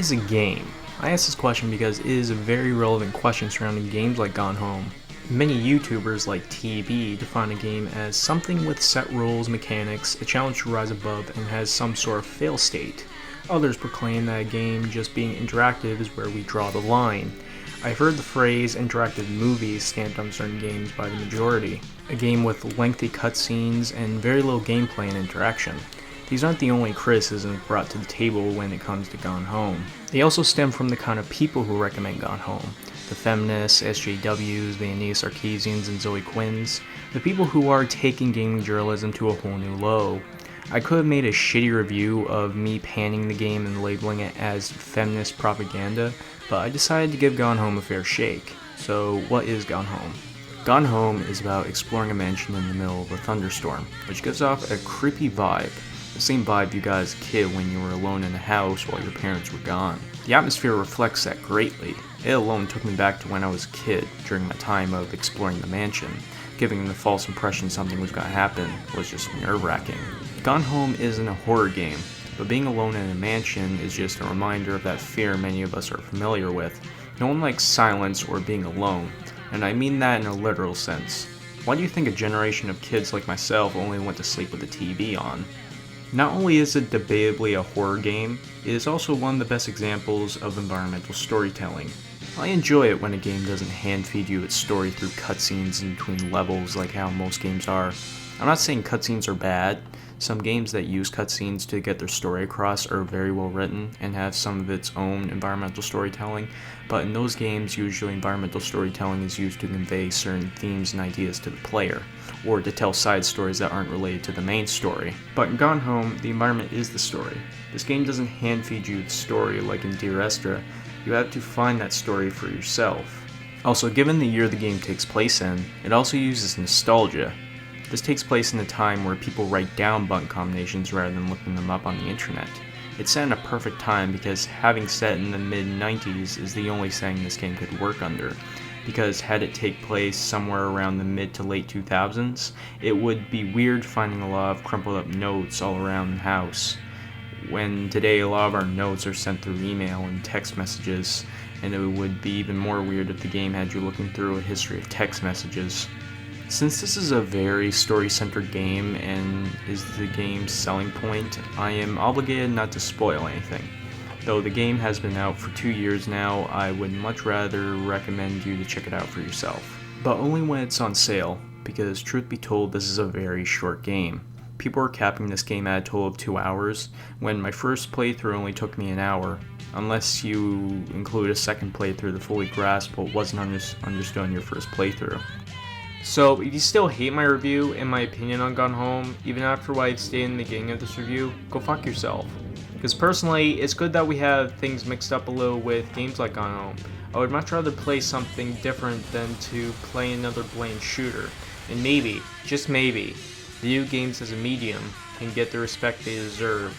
is a game? I ask this question because it is a very relevant question surrounding games like Gone Home. Many YouTubers like TB define a game as something with set rules, mechanics, a challenge to rise above, and has some sort of fail state. Others proclaim that a game just being interactive is where we draw the line. I've heard the phrase interactive movies stamped on certain games by the majority. A game with lengthy cutscenes and very little gameplay and interaction. These aren't the only criticisms brought to the table when it comes to Gone Home. They also stem from the kind of people who recommend Gone Home. The feminists, SJWs, the Aeneas Arcasians, and Zoe Quinns. The people who are taking gaming journalism to a whole new low. I could have made a shitty review of me panning the game and labeling it as feminist propaganda, but I decided to give Gone Home a fair shake. So what is Gone Home? Gone Home is about exploring a mansion in the middle of a thunderstorm, which gives off a creepy vibe. The same vibe you got as a kid when you were alone in a house while your parents were gone. The atmosphere reflects that greatly. It alone took me back to when I was a kid, during my time of exploring the mansion. Giving the false impression something was going to happen was just nerve-wracking. Gone Home isn't a horror game, but being alone in a mansion is just a reminder of that fear many of us are familiar with. No one likes silence or being alone, and I mean that in a literal sense. Why do you think a generation of kids like myself only went to sleep with the TV on? Not only is it debatably a horror game, it is also one of the best examples of environmental storytelling. I enjoy it when a game doesn't hand-feed you its story through cutscenes in between levels like how most games are. I'm not saying cutscenes are bad. Some games that use cutscenes to get their story across are very well written and have some of its own environmental storytelling, but in those games usually environmental storytelling is used to convey certain themes and ideas to the player, or to tell side stories that aren't related to the main story. But in Gone Home, the environment is the story. This game doesn't hand-feed you the story like in Dear Esther. You have to find that story for yourself. Also, given the year the game takes place in, it also uses nostalgia. This takes place in a time where people write down button combinations rather than looking them up on the internet. It's set in a perfect time because having set in the mid-90s is the only setting this game could work under. Because had it take place somewhere around the mid to late 2000s, it would be weird finding a lot of crumpled up notes all around the house. When today a lot of our notes are sent through email and text messages, and it would be even more weird if the game had you looking through a history of text messages. Since this is a very story-centered game and is the game's selling point, I am obligated not to spoil anything. Though the game has been out for 2 years now, I would much rather recommend you to check it out for yourself. But only when it's on sale, because truth be told, this is a very short game. People are capping this game at a total of 2 hours, when my first playthrough only took me an hour, unless you include a second playthrough to fully grasp what wasn't understood in your first playthrough. So, if you still hate my review and my opinion on Gone Home, even after what I've stated in the beginning of this review, go fuck yourself. Because personally, it's good that we have things mixed up a little with games like Gone Home. I would much rather play something different than to play another bland shooter. And maybe, just maybe, video games as a medium can get the respect they deserve.